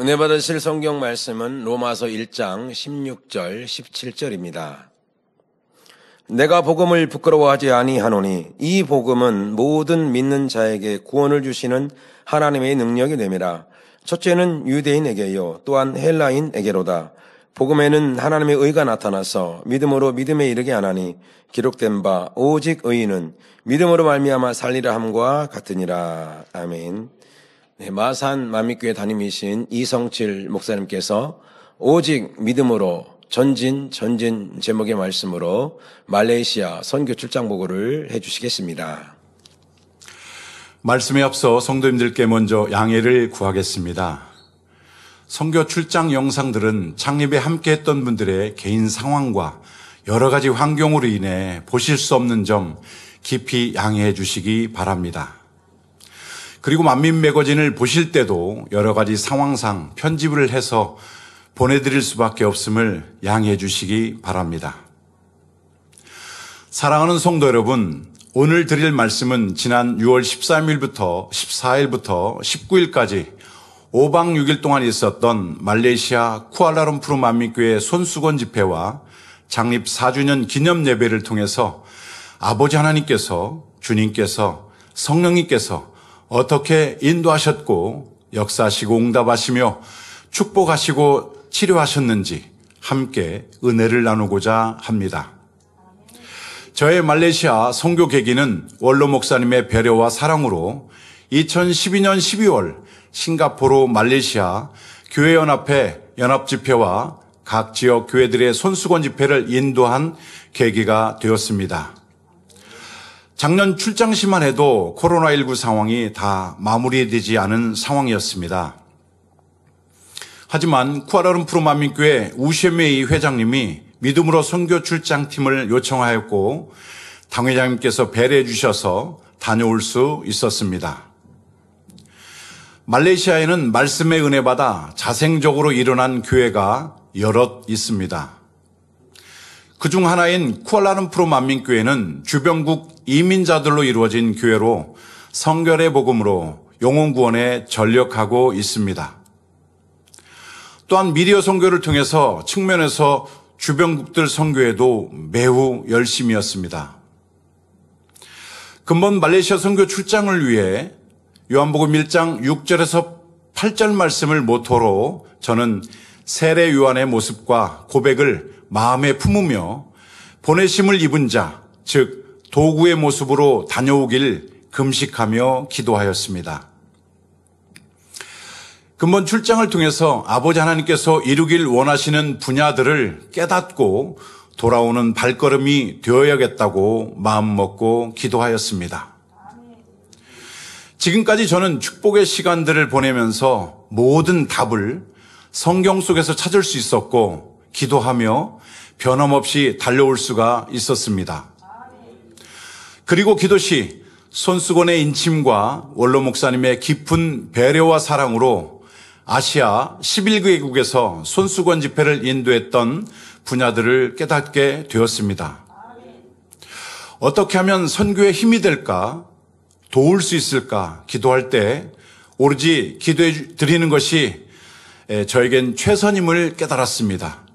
은혜 받으실 성경 말씀은 로마서 1장 16절 17절입니다. 내가 복음을 부끄러워하지 아니하노니 이 복음은 모든 믿는 자에게 구원을 주시는 하나님의 능력이 됨이라. 첫째는 유대인에게요 또한 헬라인에게로다. 복음에는 하나님의 의가 나타나서 믿음으로 믿음에 이르게 하나니 기록된 바 오직 의인은 믿음으로 말미암아 살리라 함과 같으니라. 아멘. 네, 마산 만민교회 담임이신 이성칠 목사님께서 오직 믿음으로 전진 제목의 말씀으로 말레이시아 선교 출장 보고를 해주시겠습니다. 말씀에 앞서 성도님들께 먼저 양해를 구하겠습니다. 선교 출장 영상들은 창립에 함께했던 분들의 개인 상황과 여러 가지 환경으로 인해 보실 수 없는 점 깊이 양해해 주시기 바랍니다. 그리고 만민 매거진을 보실 때도 여러 가지 상황상 편집을 해서 보내드릴 수밖에 없음을 양해해 주시기 바랍니다. 사랑하는 성도 여러분, 오늘 드릴 말씀은 지난 6월 13일부터 14일부터 19일까지 5박 6일 동안 있었던 말레이시아 쿠알라룸푸르 만민교회 손수건 집회와 창립 4주년 기념 예배를 통해서 아버지 하나님께서, 주님께서, 성령님께서 어떻게 인도하셨고 역사하시고 응답하시며 축복하시고 치료하셨는지 함께 은혜를 나누고자 합니다. 저의 말레이시아 선교 계기는 원로 목사님의 배려와 사랑으로 2012년 12월 싱가포르 말레이시아 교회연합회 연합집회와 각 지역 교회들의 손수건 집회를 인도한 계기가 되었습니다. 작년 출장시만 해도 코로나19 상황이 다 마무리되지 않은 상황이었습니다. 하지만 쿠알라룸푸르 만민교회 우셰메이 회장님이 믿음으로 선교 출장팀을 요청하였고 당회장님께서 배려해 주셔서 다녀올 수 있었습니다. 말레이시아에는 말씀의 은혜 받아 자생적으로 일어난 교회가 여럿 있습니다. 그중 하나인 쿠알라룸푸르 만민교회는 주변국 이민자들로 이루어진 교회로 성결의 복음으로 영혼 구원에 전력하고 있습니다. 또한 미디어 선교를 통해서 측면에서 주변국들 선교에도 매우 열심이었습니다. 근본 말레이시아 선교 출장을 위해 요한복음 1장 6절에서 8절 말씀을 모토로 저는 세례 요한의 모습과 고백을 마음에 품으며 보내심을 입은 자, 즉 도구의 모습으로 다녀오길 금식하며 기도하였습니다. 근본 출장을 통해서 아버지 하나님께서 이루길 원하시는 분야들을 깨닫고 돌아오는 발걸음이 되어야겠다고 마음먹고 기도하였습니다. 지금까지 저는 축복의 시간들을 보내면서 모든 답을 성경 속에서 찾을 수 있었고 기도하며 변함없이 달려올 수가 있었습니다. 그리고 기도 시 손수건의 인침과 원로 목사님의 깊은 배려와 사랑으로 아시아 11개국에서 손수건 집회를 인도했던 분야들을 깨닫게 되었습니다. 어떻게 하면 선교에 힘이 될까, 도울 수 있을까 기도할 때 오로지 기도해 드리는 것이 저에겐 최선임을 깨달았습니다.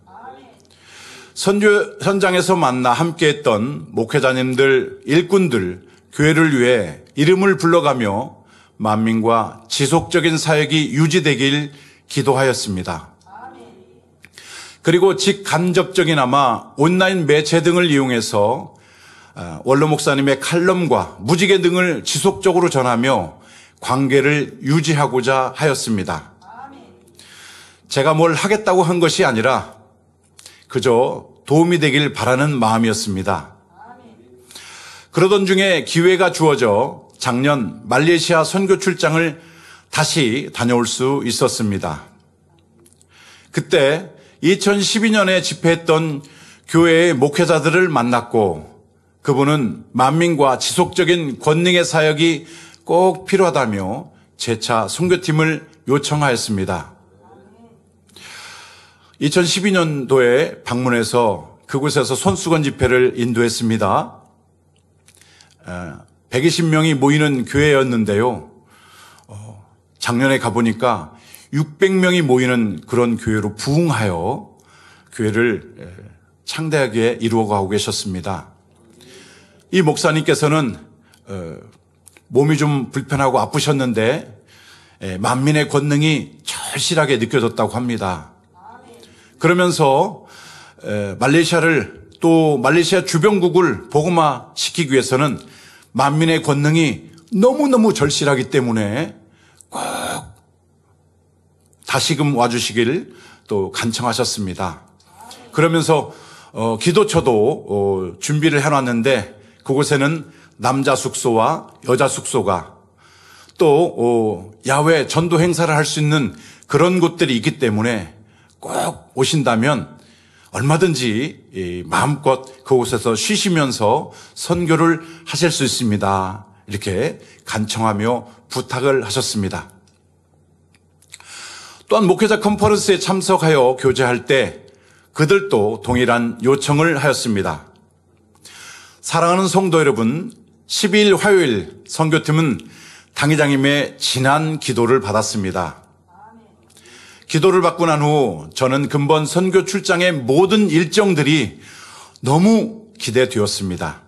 선교 현장에서 만나 함께했던 목회자님들, 일꾼들, 교회를 위해 이름을 불러가며 만민과 지속적인 사역이 유지되길 기도하였습니다. 그리고 직간접적이나마 온라인 매체 등을 이용해서 원로 목사님의 칼럼과 무지개 등을 지속적으로 전하며 관계를 유지하고자 하였습니다. 제가 뭘 하겠다고 한 것이 아니라 그저 도움이 되길 바라는 마음이었습니다. 그러던 중에 기회가 주어져 작년 말레이시아 선교 출장을 다시 다녀올 수 있었습니다. 그때 2012년에 집회했던 교회의 목회자들을 만났고 그분은 만민과 지속적인 권능의 사역이 꼭 필요하다며 재차 선교팀을 요청하였습니다. 2012년도에 방문해서 그곳에서 손수건 집회를 인도했습니다. 120명이 모이는 교회였는데요. 작년에 가보니까 600명이 모이는 그런 교회로 부흥하여 교회를 창대하게 이루어가고 계셨습니다. 이 목사님께서는 몸이 좀 불편하고 아프셨는데 만민의 권능이 절실하게 느껴졌다고 합니다. 그러면서 말레이시아를 또 말레이시아 주변국을 복음화 시키기 위해서는 만민의 권능이 너무너무 절실하기 때문에 꼭 다시금 와주시길 또 간청하셨습니다. 그러면서 기도처도 준비를 해놨는데 그곳에는 남자 숙소와 여자 숙소가 또 야외 전도 행사를 할 수 있는 그런 곳들이 있기 때문에 꼭 오신다면 얼마든지 마음껏 그곳에서 쉬시면서 선교를 하실 수 있습니다. 이렇게 간청하며 부탁을 하셨습니다. 또한 목회자 컨퍼런스에 참석하여 교제할 때 그들도 동일한 요청을 하였습니다. 사랑하는 성도 여러분, 12일 화요일 선교팀은 당회장님의 진한 기도를 받았습니다. 기도를 받고 난 후 저는 근본 선교 출장의 모든 일정들이 너무 기대되었습니다.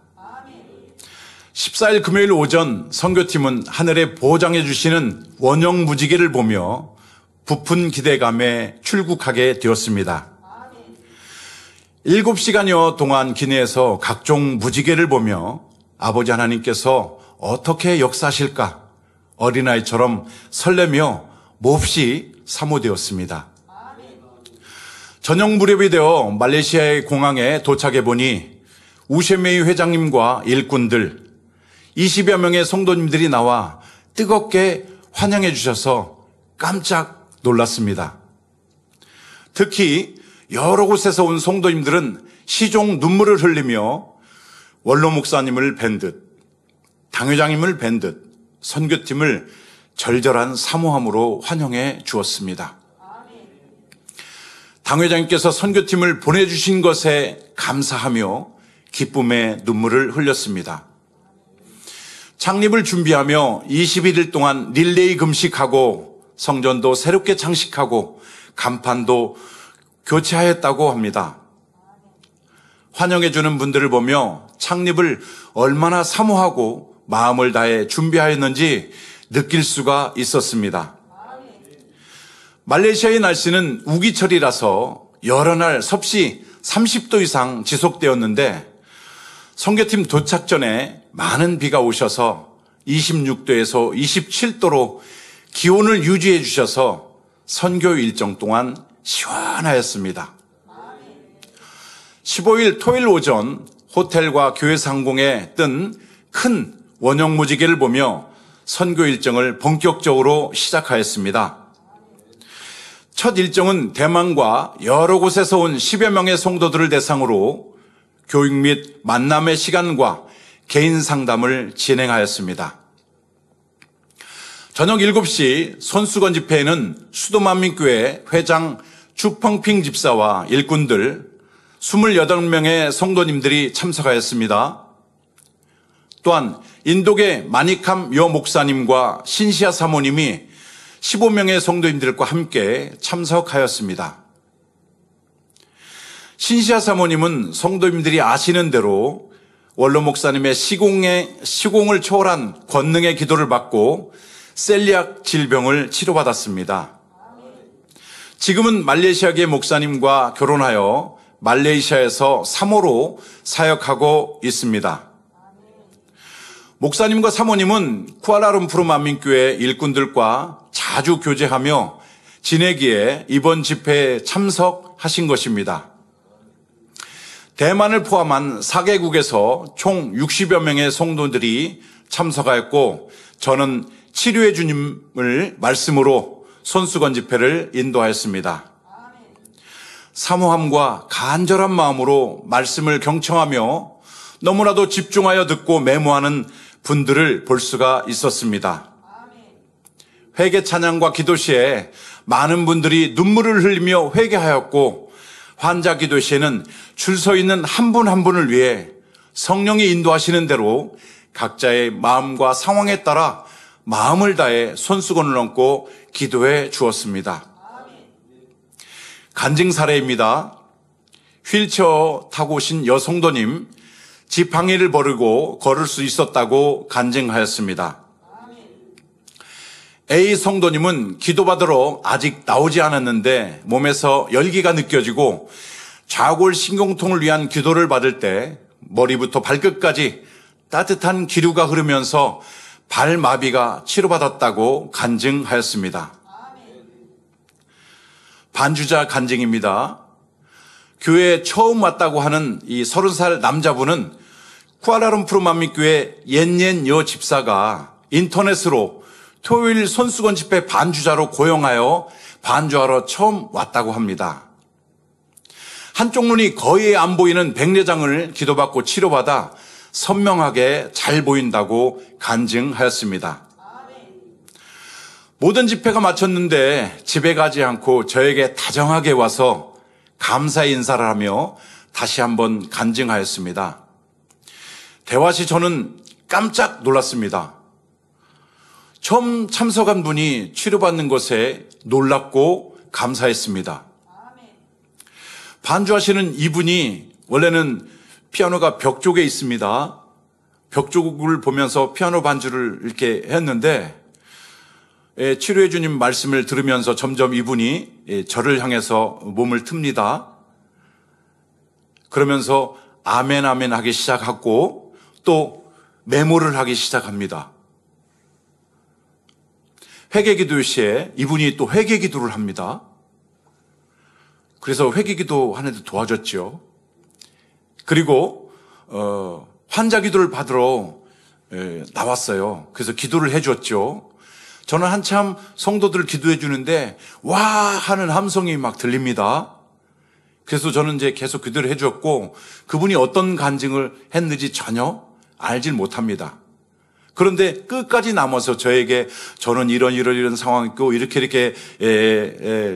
14일 금요일 오전 선교팀은 하늘에 보장해 주시는 원형 무지개를 보며 부푼 기대감에 출국하게 되었습니다. 7시간여 동안 기내에서 각종 무지개를 보며 아버지 하나님께서 어떻게 역사하실까 어린아이처럼 설레며 몹시 사모되었습니다. 저녁 무렵이 되어 말레이시아의 공항에 도착해 보니 우셰메이 회장님과 일꾼들 20여 명의 성도님들이 나와 뜨겁게 환영해 주셔서 깜짝 놀랐습니다. 특히 여러 곳에서 온 성도님들은 시종 눈물을 흘리며 원로 목사님을 뵌 듯, 당회장님을 뵌 듯 선교팀을 절절한 사모함으로 환영해 주었습니다. 당회장님께서 선교팀을 보내주신 것에 감사하며 기쁨의 눈물을 흘렸습니다. 창립을 준비하며 21일 동안 릴레이 금식하고 성전도 새롭게 장식하고 간판도 교체하였다고 합니다. 환영해 주는 분들을 보며 창립을 얼마나 사모하고 마음을 다해 준비하였는지 느낄 수가 있었습니다. 말레이시아의 날씨는 우기철이라서 여러 날 섭씨 30도 이상 지속되었는데 선교팀 도착 전에 많은 비가 오셔서 26도에서 27도로 기온을 유지해 주셔서 선교 일정 동안 시원하였습니다. 15일 토요일 오전 호텔과 교회 상공에 뜬 큰 원형 무지개를 보며 선교 일정을 본격적으로 시작하였습니다. 첫 일정은 대만과 여러 곳에서 온 10여 명의 성도들을 대상으로 교육 및 만남의 시간과 개인 상담을 진행하였습니다. 저녁 7시 손수건 집회에는 수도만민교회 회장 주펑핑 집사와 일꾼들 28명의 성도님들이 참석하였습니다. 또한 인도계 마니캄 여 목사님과 신시아 사모님이 15명의 성도님들과 함께 참석하였습니다. 신시아 사모님은 성도님들이 아시는 대로 원로 목사님의 시공을 초월한 권능의 기도를 받고 셀리악 질병을 치료받았습니다. 지금은 말레이시아계 목사님과 결혼하여 말레이시아에서 사모로 사역하고 있습니다. 목사님과 사모님은 쿠알라룸푸르 만민교회 일꾼들과 자주 교제하며 지내기에 이번 집회에 참석하신 것입니다. 대만을 포함한 4개국에서 총 60여 명의 성도들이 참석하였고 저는 치료해 주님을 말씀으로 손수건 집회를 인도하였습니다. 사모함과 간절한 마음으로 말씀을 경청하며 너무나도 집중하여 듣고 메모하는 분들을 볼 수가 있었습니다. 회개 찬양과 기도 시에 많은 분들이 눈물을 흘리며 회개하였고 환자 기도 시에는 줄 서 있는 한 분 한 분을 위해 성령이 인도하시는 대로 각자의 마음과 상황에 따라 마음을 다해 손수건을 얹고 기도해 주었습니다. 간증 사례입니다. 휠체어 타고 오신 여성도님, 지팡이를 버리고 걸을 수 있었다고 간증하였습니다. A 성도님은 기도받으러 아직 나오지 않았는데 몸에서 열기가 느껴지고 좌골 신경통을 위한 기도를 받을 때 머리부터 발끝까지 따뜻한 기류가 흐르면서 발마비가 치료받았다고 간증하였습니다. 반주자 간증입니다. 교회에 처음 왔다고 하는 이 30살 남자분은 쿠알라룸푸르 만민교회 옛옌 여 집사가 인터넷으로 토요일 손수건 집회 반주자로 고용하여 반주하러 처음 왔다고 합니다. 한쪽 눈이 거의 안 보이는 백내장을 기도받고 치료받아 선명하게 잘 보인다고 간증하였습니다. 모든 집회가 마쳤는데 집에 가지 않고 저에게 다정하게 와서 감사의 인사를 하며 다시 한번 간증하였습니다. 대화 시 저는 깜짝 놀랐습니다. 처음 참석한 분이 치료받는 것에 놀랍고 감사했습니다. 반주하시는 이분이 원래는 피아노가 벽 쪽에 있습니다. 벽 쪽을 보면서 피아노 반주를 이렇게 했는데 치료해 주님 말씀을 들으면서 점점 이분이 저를 향해서 몸을 틉니다. 그러면서 아멘 아멘 하기 시작하고 또 메모를 하기 시작합니다. 회개기도 시에 이분이 또 회개기도를 합니다. 그래서 회개기도 하는데 도와줬죠. 그리고 환자기도를 받으러 나왔어요. 그래서 기도를 해줬죠. 저는 한참 성도들 기도해 주는데 와 하는 함성이 막 들립니다. 그래서 저는 이제 계속 기도를 해줬고 그분이 어떤 간증을 했는지 전혀 알질 못합니다. 그런데 끝까지 남아서 저에게 저는 이런 상황이 있고 이렇게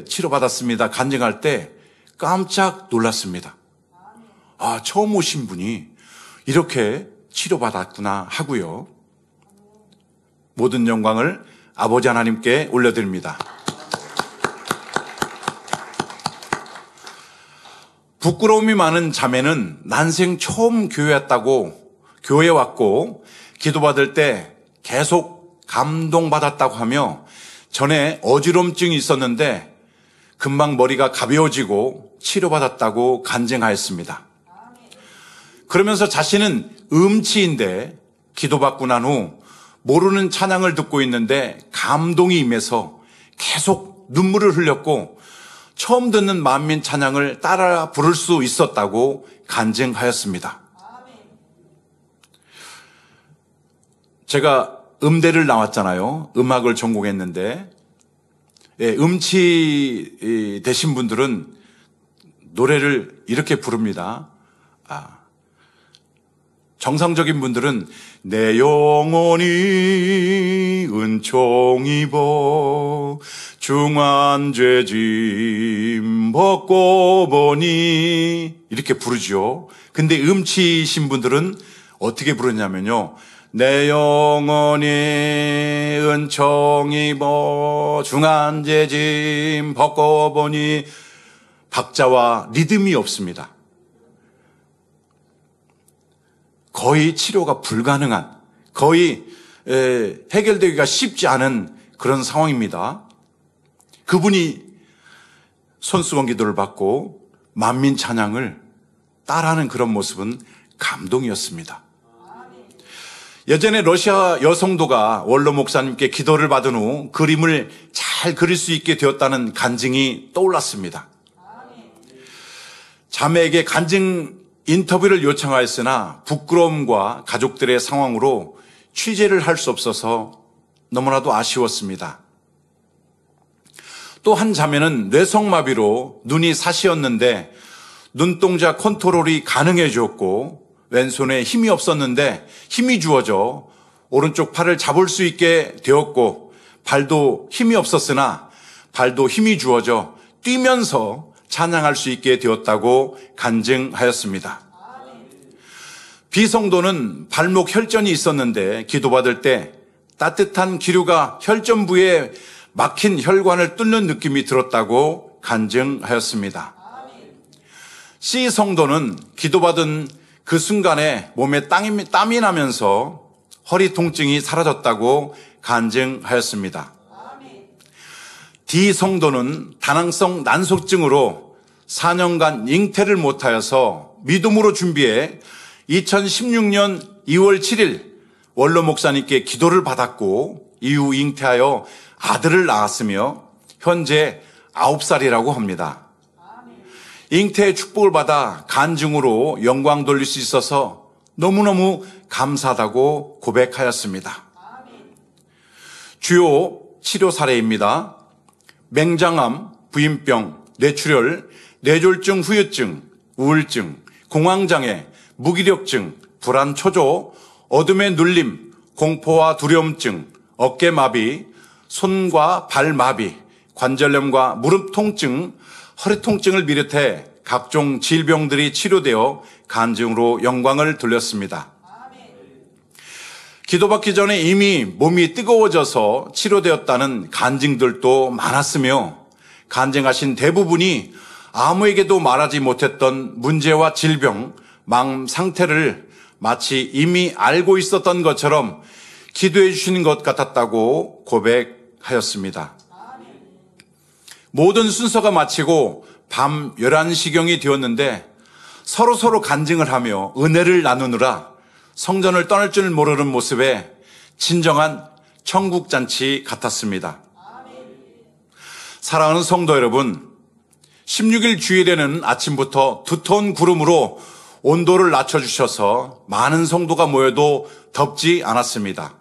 치료받았습니다. 간증할 때 깜짝 놀랐습니다. 아, 처음 오신 분이 이렇게 치료받았구나 하고요. 모든 영광을 아버지 하나님께 올려드립니다. 부끄러움이 많은 자매는 난생 처음 교회 왔고 기도받을 때 계속 감동받았다고 하며 전에 어지럼증이 있었는데 금방 머리가 가벼워지고 치료받았다고 간증하였습니다. 그러면서 자신은 음치인데 기도받고 난 후 모르는 찬양을 듣고 있는데 감동이 임해서 계속 눈물을 흘렸고 처음 듣는 만민 찬양을 따라 부를 수 있었다고 간증하였습니다. 제가 음대를 나왔잖아요. 음악을 전공했는데 음치 되신 분들은 노래를 이렇게 부릅니다. 정상적인 분들은 내 영혼이 은총 입어 중환죄짐 벗고 보니 이렇게 부르죠. 근데 음치신 분들은 어떻게 부르냐면요. 내 영혼이 은총 입어 중환죄짐 벗고 보니 박자와 리듬이 없습니다. 거의 치료가 불가능한, 거의 해결되기가 쉽지 않은 그런 상황입니다. 그분이 손수건 기도를 받고 만민 찬양을 따라하는 그런 모습은 감동이었습니다. 예전에 러시아 여성도가 원로 목사님께 기도를 받은 후 그림을 잘 그릴 수 있게 되었다는 간증이 떠올랐습니다. 자매에게 간증 인터뷰를 요청하였으나 부끄러움과 가족들의 상황으로 취재를 할 수 없어서 너무나도 아쉬웠습니다. 또 한 자매는 뇌성마비로 눈이 사시였는데 눈동자 컨트롤이 가능해 주었고 왼손에 힘이 없었는데 힘이 주어져 오른쪽 팔을 잡을 수 있게 되었고 발도 힘이 없었으나 발도 힘이 주어져 뛰면서 찬양할 수 있게 되었다고 간증하였습니다. 비성도는 발목 혈전이 있었는데 기도받을 때 따뜻한 기류가 혈전부에 막힌 혈관을 뚫는 느낌이 들었다고 간증하였습니다. C 성도는 기도받은 그 순간에 몸에 땀이 나면서 허리 통증이 사라졌다고 간증하였습니다. D 성도는 다낭성 난소증으로 4년간 잉태를 못하여서 믿음으로 준비해 2016년 2월 7일 원로 목사님께 기도를 받았고 이후 잉태하여 아들을 낳았으며 현재 9살이라고 합니다. 잉태의 축복을 받아 간증으로 영광 돌릴 수 있어서 너무너무 감사하다고 고백하였습니다. 주요 치료 사례입니다. 맹장암, 부인병, 뇌출혈, 뇌졸중, 후유증, 우울증, 공황장애, 무기력증, 불안초조, 어둠의 눌림, 공포와 두려움증, 어깨마비, 손과 발마비, 관절염과 무릎 통증, 허리 통증을 비롯해 각종 질병들이 치료되어 간증으로 영광을 돌렸습니다. 기도받기 전에 이미 몸이 뜨거워져서 치료되었다는 간증들도 많았으며 간증하신 대부분이 아무에게도 말하지 못했던 문제와 질병, 마음 상태를 마치 이미 알고 있었던 것처럼 기도해 주시는 것 같았다고 고백하였습니다. 모든 순서가 마치고 밤 11시경이 되었는데 서로 간증을 하며 은혜를 나누느라 성전을 떠날 줄 모르는 모습에 진정한 천국잔치 같았습니다. 사랑하는 성도 여러분, 16일 주일에는 아침부터 두터운 구름으로 온도를 낮춰주셔서 많은 성도가 모여도 덥지 않았습니다.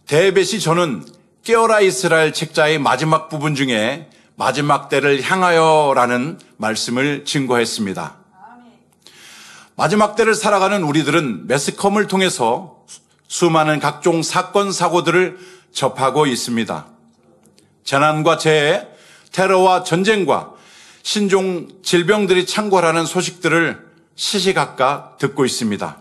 대배시 저는 깨어라 이스라엘 책자의 마지막 부분 중에 마지막 때를 향하여라는 말씀을 증거했습니다. 마지막 때를 살아가는 우리들은 매스컴을 통해서 수많은 각종 사건, 사고들을 접하고 있습니다. 재난과 재해, 테러와 전쟁과 신종 질병들이 창궐하는 소식들을 시시각각 듣고 있습니다.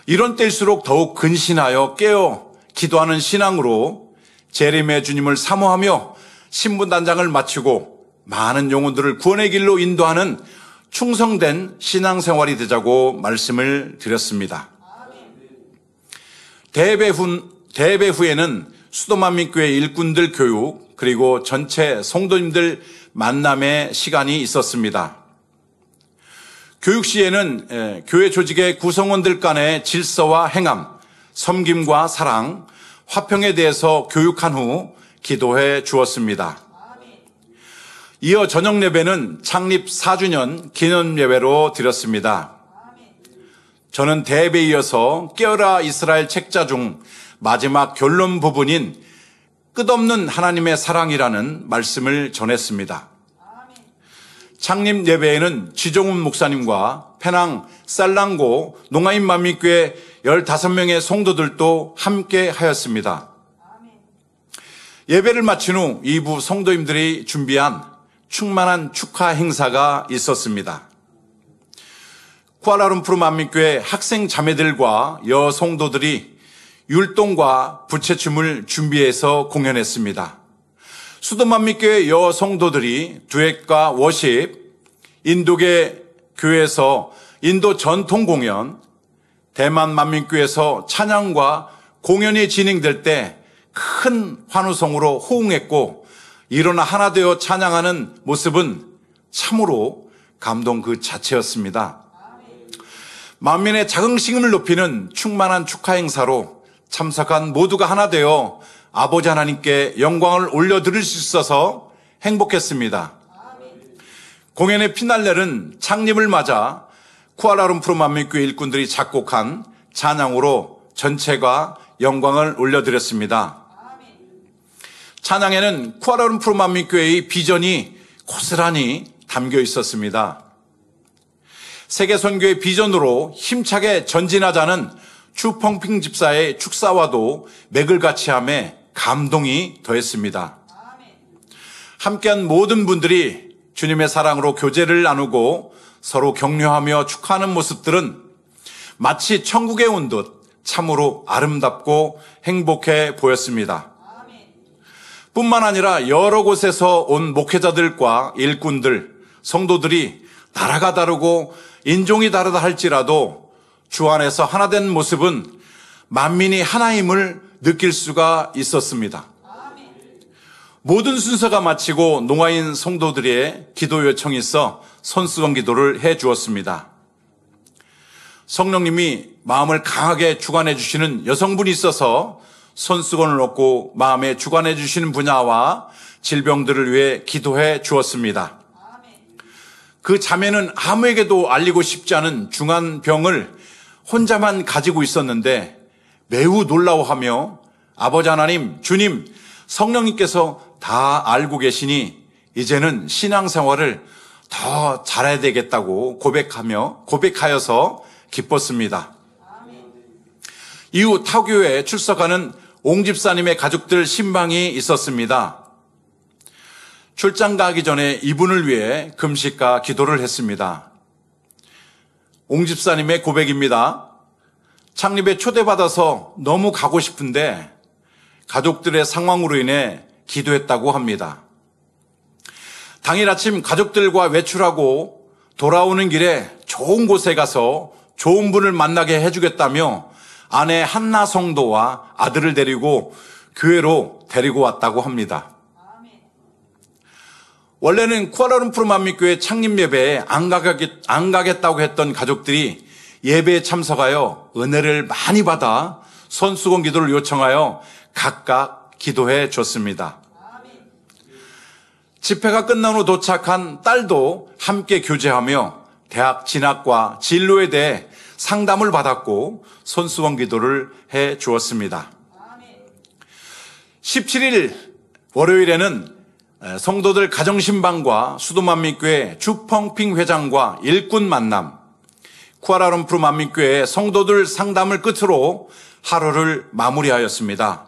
이런 때일수록 더욱 근신하여 깨어 기도하는 신앙으로 재림의 주님을 사모하며 신분단장을 마치고 많은 영혼들을 구원의 길로 인도하는 충성된 신앙생활이 되자고 말씀을 드렸습니다. 대배 후에는 수도만민교회 일꾼들 교육 그리고 전체 성도님들 만남의 시간이 있었습니다. 교육 시에는 교회 조직의 구성원들 간의 질서와 행함, 섬김과 사랑, 화평에 대해서 교육한 후 기도해 주었습니다. 이어 저녁 예배는 창립 4주년 기념 예배로 드렸습니다. 저는 대배에 이어서 깨어라 이스라엘 책자 중 마지막 결론 부분인 끝없는 하나님의 사랑이라는 말씀을 전했습니다. 창립 예배에는 지종훈 목사님과 페낭 살랑고 농아인 만민교회 15명의 성도들도 함께 하였습니다. 예배를 마친 후 2부 성도님들이 준비한 충만한 축하 행사가 있었습니다. 쿠알라룸푸르 만민교회 학생 자매들과 여성도들이 율동과 부채춤을 준비해서 공연했습니다. 수도만민교회 여성도들이 듀엣과 워십, 인도계 교회에서 인도 전통 공연, 대만 만민교회에서 찬양과 공연이 진행될 때 큰 환호성으로 호응했고 일어나 하나 되어 찬양하는 모습은 참으로 감동 그 자체였습니다. 만민의 자긍심을 높이는 충만한 축하 행사로 참석한 모두가 하나 되어 아버지 하나님께 영광을 올려드릴 수 있어서 행복했습니다. 공연의 피날레는 창립을 맞아 쿠알라룸푸르 만민교회 일꾼들이 작곡한 찬양으로 전체가 영광을 올려드렸습니다. 찬양에는 쿠알라룸푸르 만민교회의 비전이 고스란히 담겨 있었습니다. 세계선교의 비전으로 힘차게 전진하자는 추펑핑 집사의 축사와도 맥을 같이 함에 감동이 더했습니다. 함께한 모든 분들이 주님의 사랑으로 교제를 나누고 서로 격려하며 축하하는 모습들은 마치 천국에 온 듯 참으로 아름답고 행복해 보였습니다. 뿐만 아니라 여러 곳에서 온 목회자들과 일꾼들, 성도들이 나라가 다르고 인종이 다르다 할지라도 주 안에서 하나된 모습은 만민이 하나임을 느낄 수가 있었습니다. 모든 순서가 마치고 농아인 성도들의 기도 요청이 있어 손수건 기도를 해 주었습니다. 성령님이 마음을 강하게 주관해 주시는 여성분이 있어서 손수건을 놓고 마음에 주관해 주시는 분야와 질병들을 위해 기도해 주었습니다. 그 자매는 아무에게도 알리고 싶지 않은 중한 병을 혼자만 가지고 있었는데 매우 놀라워하며 아버지 하나님, 주님, 성령님께서 다 알고 계시니 이제는 신앙생활을 더 잘해야 되겠다고 고백하여서 기뻤습니다. 이후 타교에 출석하는 옹 집사님의 가족들 신방이 있었습니다. 출장 가기 전에 이분을 위해 금식과 기도를 했습니다. 옹 집사님의 고백입니다. 창립에 초대받아서 너무 가고 싶은데 가족들의 상황으로 인해 기도했다고 합니다. 당일 아침 가족들과 외출하고 돌아오는 길에 좋은 곳에 가서 좋은 분을 만나게 해주겠다며 아내 한나 성도와 아들을 데리고 교회로 데리고 왔다고 합니다. 원래는 쿠알라룸푸르 만민교회 창립 예배에 안 가겠다고 했던 가족들이 예배에 참석하여 은혜를 많이 받아 손수건 기도를 요청하여 각각 기도해 줬습니다. 집회가 끝난 후 도착한 딸도 함께 교제하며 대학 진학과 진로에 대해 상담을 받았고 손수건 기도를 해 주었습니다. 17일 월요일에는 성도들 가정신방과 수도만민교회 주펑핑 회장과 일꾼 만남, 쿠알라룸푸르 만민교회 성도들 상담을 끝으로 하루를 마무리하였습니다.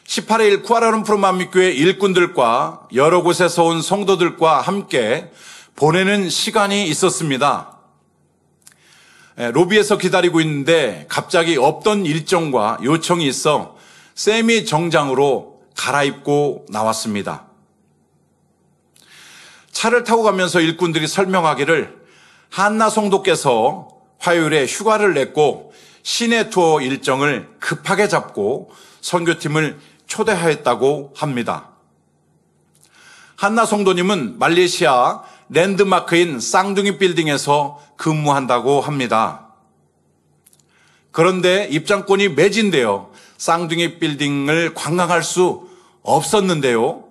18일 쿠알라룸푸르 만민교회 일꾼들과 여러 곳에서 온 성도들과 함께 보내는 시간이 있었습니다. 로비에서 기다리고 있는데 갑자기 없던 일정과 요청이 있어 세미 정장으로 갈아입고 나왔습니다. 차를 타고 가면서 일꾼들이 설명하기를 한나 성도께서 화요일에 휴가를 냈고 시내 투어 일정을 급하게 잡고 선교팀을 초대하였다고 합니다. 한나 성도님은 말레이시아 랜드마크인 쌍둥이 빌딩에서 근무한다고 합니다. 그런데 입장권이 매진되어 쌍둥이 빌딩을 관광할 수 없었는데요.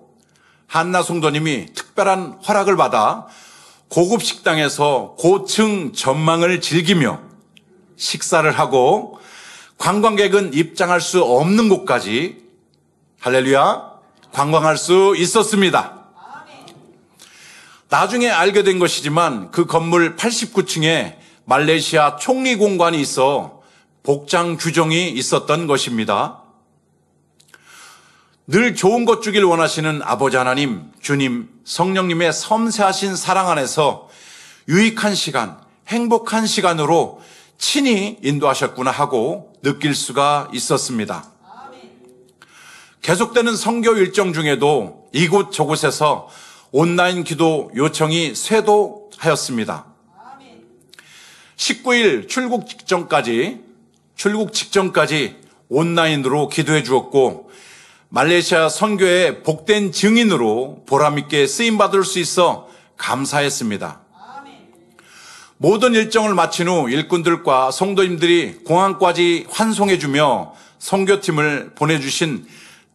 한나 성도님이 특별한 허락을 받아 고급 식당에서 고층 전망을 즐기며 식사를 하고 관광객은 입장할 수 없는 곳까지 할렐루야 관광할 수 있었습니다. 나중에 알게 된 것이지만 그 건물 89층에 말레이시아 총리 공관이 있어 복장 규정이 있었던 것입니다. 늘 좋은 것 주길 원하시는 아버지 하나님, 주님, 성령님의 섬세하신 사랑 안에서 유익한 시간, 행복한 시간으로 친히 인도하셨구나 하고 느낄 수가 있었습니다. 계속되는 선교 일정 중에도 이곳 저곳에서 온라인 기도 요청이 쇄도하였습니다. 19일 출국 직전까지 온라인으로 기도해 주었고 말레이시아 선교의 복된 증인으로 보람있게 쓰임받을 수 있어 감사했습니다. 모든 일정을 마친 후 일꾼들과 성도님들이 공항까지 환송해 주며 선교팀을 보내주신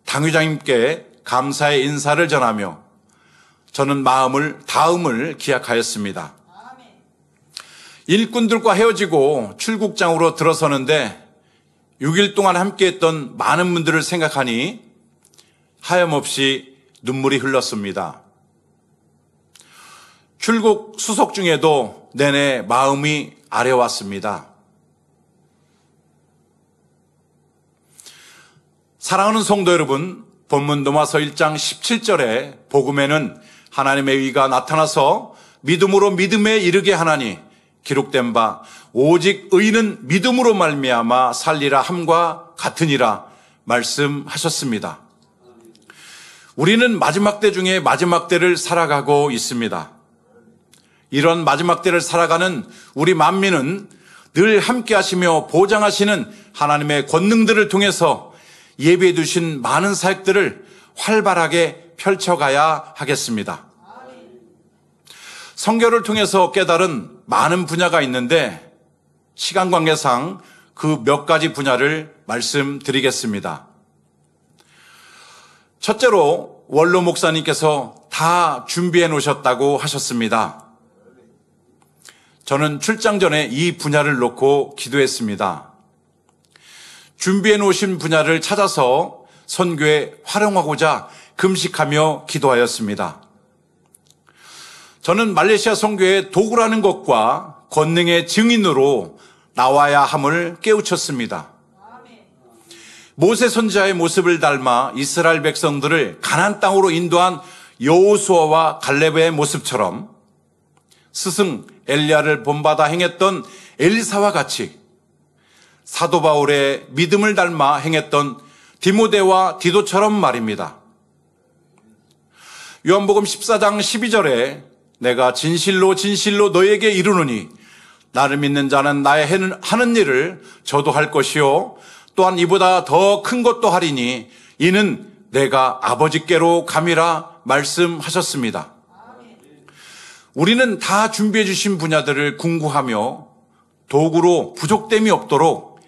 당회장님께 감사의 인사를 전하며 저는 다음을 기약하였습니다. 일꾼들과 헤어지고 출국장으로 들어서는데 6일 동안 함께했던 많은 분들을 생각하니 하염없이 눈물이 흘렀습니다. 출국 수속 중에도 내내 마음이 아려왔습니다. 사랑하는 성도 여러분, 본문 로마서 1장 17절에 복음에는 하나님의 의가 나타나서 믿음으로 믿음에 이르게 하나니 기록된 바 오직 의인은 믿음으로 말미암아 살리라 함과 같으니라 말씀하셨습니다. 우리는 마지막 때 중에 마지막 때를 살아가고 있습니다. 이런 마지막 때를 살아가는 우리 만민은 늘 함께 하시며 보장하시는 하나님의 권능들을 통해서 예비해 두신 많은 사역들을 활발하게 펼쳐가야 하겠습니다. 선교를 통해서 깨달은 많은 분야가 있는데 시간 관계상 그 몇 가지 분야를 말씀드리겠습니다. 첫째로 원로 목사님께서 다 준비해 놓으셨다고 하셨습니다. 저는 출장 전에 이 분야를 놓고 기도했습니다. 준비해 놓으신 분야를 찾아서 선교에 활용하고자 금식하며 기도하였습니다. 저는 말레이시아 선교의 도구라는 것과 권능의 증인으로 나와야 함을 깨우쳤습니다. 모세 선지자의 모습을 닮아 이스라엘 백성들을 가나안 땅으로 인도한 여호수아와 갈렙의 모습처럼 스승 엘리야를 본받아 행했던 엘리사와 같이 사도 바울의 믿음을 닮아 행했던 디모데와 디도처럼 말입니다. 요한복음 14장 12절에 내가 진실로 진실로 너에게 이르노니 나를 믿는 자는 나의 하는 일을 저도 할 것이요 또한 이보다 더 큰 것도 하리니 이는 내가 아버지께로 감이라 말씀하셨습니다. 우리는 다 준비해 주신 분야들을 궁구하며 도구로 부족됨이 없도록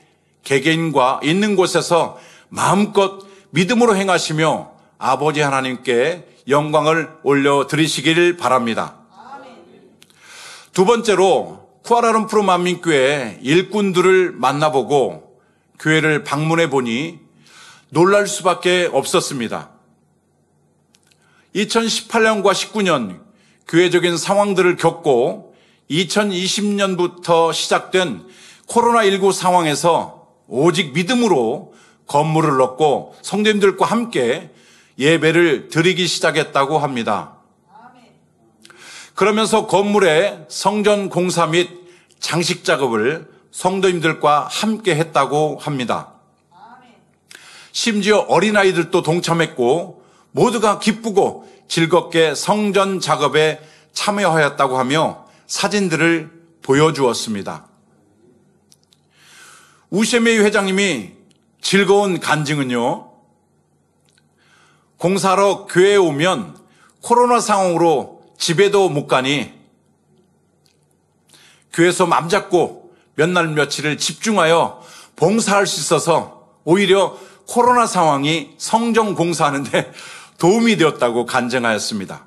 개개인과 있는 곳에서 마음껏 믿음으로 행하시며 아버지 하나님께 영광을 올려드리시길 바랍니다. 두 번째로 쿠알라룸푸르 만민교회 일꾼들을 만나보고 교회를 방문해 보니 놀랄 수밖에 없었습니다. 2018년과 19년 교회적인 상황들을 겪고 2020년부터 시작된 코로나19 상황에서 오직 믿음으로 건물을 얻고 성도님들과 함께 예배를 드리기 시작했다고 합니다. 그러면서 건물의 성전 공사 및 장식 작업을 성도님들과 함께 했다고 합니다. 심지어 어린아이들도 동참했고 모두가 기쁘고 즐겁게 성전 작업에 참여하였다고 하며 사진들을 보여주었습니다. 우셰메이 회장님이 즐거운 간증은요, 공사하러 교회에 오면 코로나 상황으로 집에도 못 가니 교회에서 맘 잡고 몇 날 며칠을 집중하여 봉사할 수 있어서 오히려 코로나 상황이 성전 공사하는데 도움이 되었다고 간증하였습니다.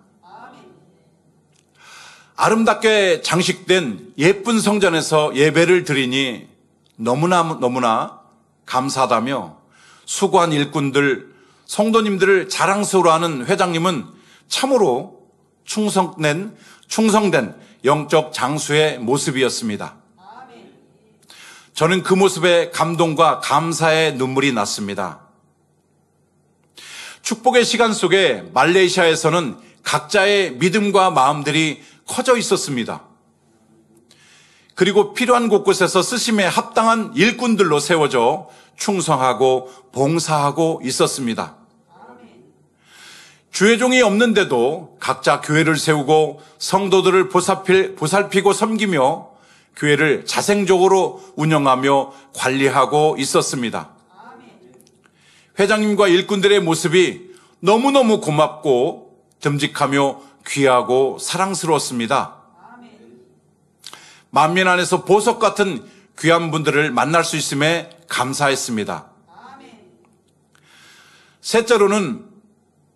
아름답게 장식된 예쁜 성전에서 예배를 드리니 너무나 감사하다며 수고한 일꾼들, 성도님들을 자랑스러워하는 회장님은 참으로 충성된 영적 장수의 모습이었습니다. 저는 그 모습에 감동과 감사의 눈물이 났습니다. 축복의 시간 속에 말레이시아에서는 각자의 믿음과 마음들이 커져 있었습니다. 그리고 필요한 곳곳에서 쓰심에 합당한 일꾼들로 세워져 충성하고 봉사하고 있었습니다. 주회종이 없는데도 각자 교회를 세우고 성도들을 보살피고 섬기며 교회를 자생적으로 운영하며 관리하고 있었습니다. 회장님과 일꾼들의 모습이 너무너무 고맙고 듬직하며 귀하고 사랑스러웠습니다. 만민 안에서 보석 같은 귀한 분들을 만날 수 있음에 감사했습니다. 셋째로는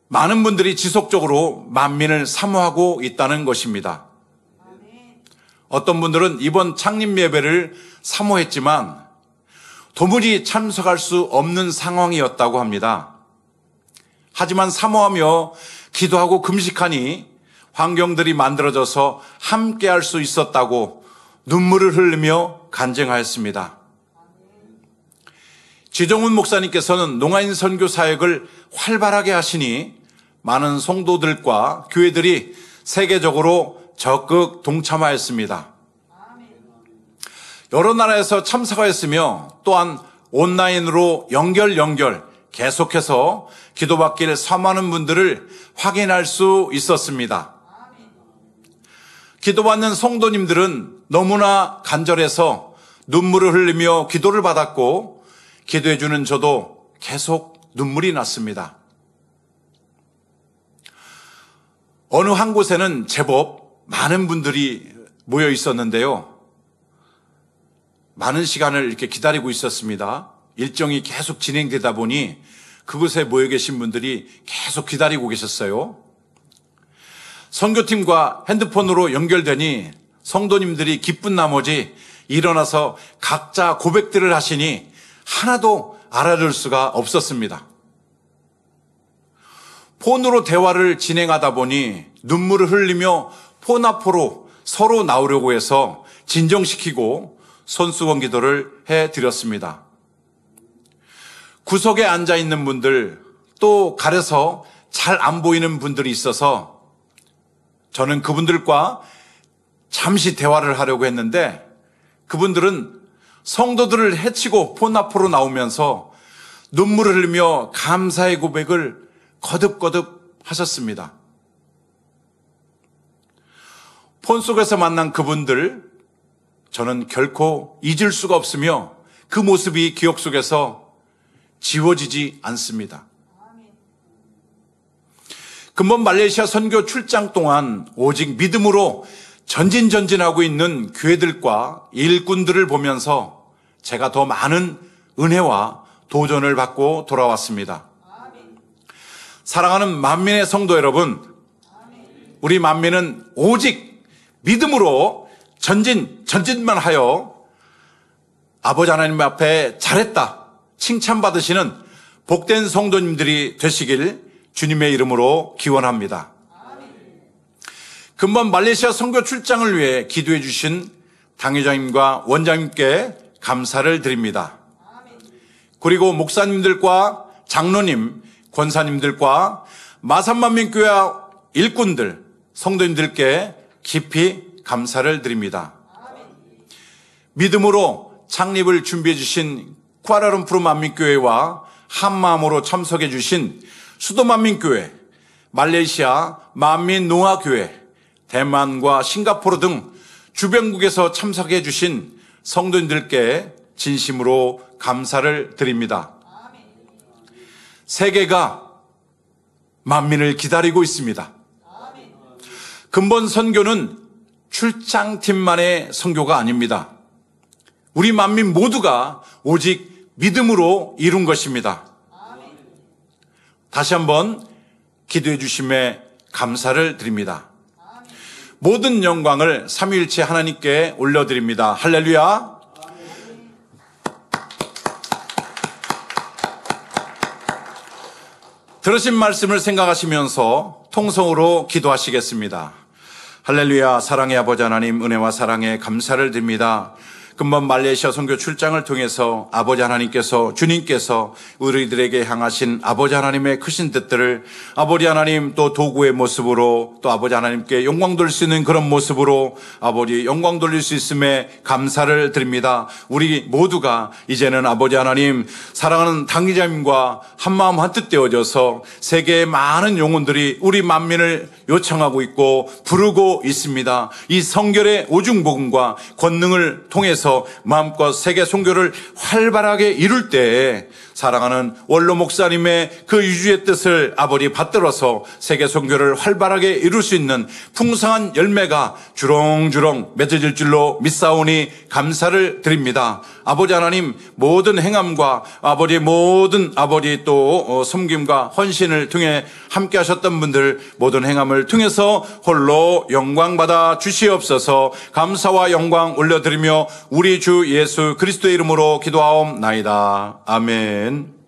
많은 분들이 지속적으로 만민을 사모하고 있다는 것입니다. 어떤 분들은 이번 창립 예배를 사모했지만 도무지 참석할 수 없는 상황이었다고 합니다. 하지만 사모하며 기도하고 금식하니 환경들이 만들어져서 함께할 수 있었다고 눈물을 흘리며 간증하였습니다. 지정훈 목사님께서는 농아인 선교 사역을 활발하게 하시니 많은 성도들과 교회들이 세계적으로 적극 동참하였습니다. 여러 나라에서 참석하였으며 또한 온라인으로 연결 계속해서 기도받기를 사모하는 분들을 확인할 수 있었습니다. 기도받는 성도님들은 너무나 간절해서 눈물을 흘리며 기도를 받았고 기도해주는 저도 계속 눈물이 났습니다. 어느 한 곳에는 제법 많은 분들이 모여 있었는데요. 많은 시간을 이렇게 기다리고 있었습니다. 일정이 계속 진행되다 보니 그곳에 모여 계신 분들이 계속 기다리고 계셨어요. 선교팀과 핸드폰으로 연결되니 성도님들이 기쁜 나머지 일어나서 각자 고백들을 하시니 하나도 알아들 수가 없었습니다. 폰으로 대화를 진행하다 보니 눈물을 흘리며 폰 앞으로 서로 나오려고 해서 진정시키고 손수건 기도를 해드렸습니다. 구석에 앉아 있는 분들, 또 가려서 잘 안 보이는 분들이 있어서 저는 그분들과 잠시 대화를 하려고 했는데 그분들은 성도들을 해치고 폰 앞으로 나오면서 눈물을 흘리며 감사의 고백을 거듭거듭 하셨습니다. 폰 속에서 만난 그분들, 저는 결코 잊을 수가 없으며 그 모습이 기억 속에서 지워지지 않습니다. 근본 말레이시아 선교 출장 동안 오직 믿음으로 전진하고 있는 교회들과 일꾼들을 보면서 제가 더 많은 은혜와 도전을 받고 돌아왔습니다. 사랑하는 만민의 성도 여러분, 우리 만민은 오직 믿음으로 전진만 하여 아버지 하나님 앞에 잘했다 칭찬받으시는 복된 성도님들이 되시길 주님의 이름으로 기원합니다. 금번 말레이시아 선교 출장을 위해 기도해 주신 당회장님과 원장님께 감사를 드립니다. 그리고 목사님들과 장로님, 권사님들과 마산만민교회 일꾼들, 성도님들께 깊이 감사를 드립니다. 믿음으로 창립을 준비해 주신 쿠알라룸푸르 만민교회와 한마음으로 참석해 주신 수도만민교회, 말레이시아 만민농아교회, 대만과 싱가포르 등 주변국에서 참석해 주신 성도님들께 진심으로 감사를 드립니다. 세계가 만민을 기다리고 있습니다. 근본 선교는 출장팀만의 선교가 아닙니다. 우리 만민 모두가 오직 믿음으로 이룬 것입니다. 다시 한번 기도해 주심에 감사를 드립니다. 모든 영광을 삼위일체 하나님께 올려드립니다. 할렐루야. 들으신 말씀을 생각하시면서 통성으로 기도하시겠습니다. 할렐루야. 사랑의 아버지 하나님, 은혜와 사랑에 감사를 드립니다. 금번 말레이시아 선교 출장을 통해서 아버지 하나님께서, 주님께서 우리들에게 향하신 아버지 하나님의 크신 뜻들을 아버지 하나님 또 도구의 모습으로 또 아버지 하나님께 영광 돌릴 수 있는 그런 모습으로 아버지 영광 돌릴 수 있음에 감사를 드립니다. 우리 모두가 이제는 아버지 하나님 사랑하는 당기자님과 한마음 한뜻 되어져서 세계의 많은 영혼들이 우리 만민을 요청하고 있고 부르고 있습니다. 이 성결의 오중복음과 권능을 통해서 마음껏 세계 선교를 활발하게 이룰 때에 사랑하는 원로 목사님의 그 유주의 뜻을 아버지 받들어서 세계 선교를 활발하게 이룰 수 있는 풍성한 열매가 주렁주렁 맺어질 줄로 믿사오니 감사를 드립니다. 아버지 하나님 모든 행함과 아버지 모든 아버지 또 섬김과 헌신을 통해 함께 하셨던 분들 모든 행함을 통해서 홀로 영광 받아 주시옵소서. 감사와 영광 올려드리며 우리 주 예수 그리스도의 이름으로 기도하옵나이다. 아멘.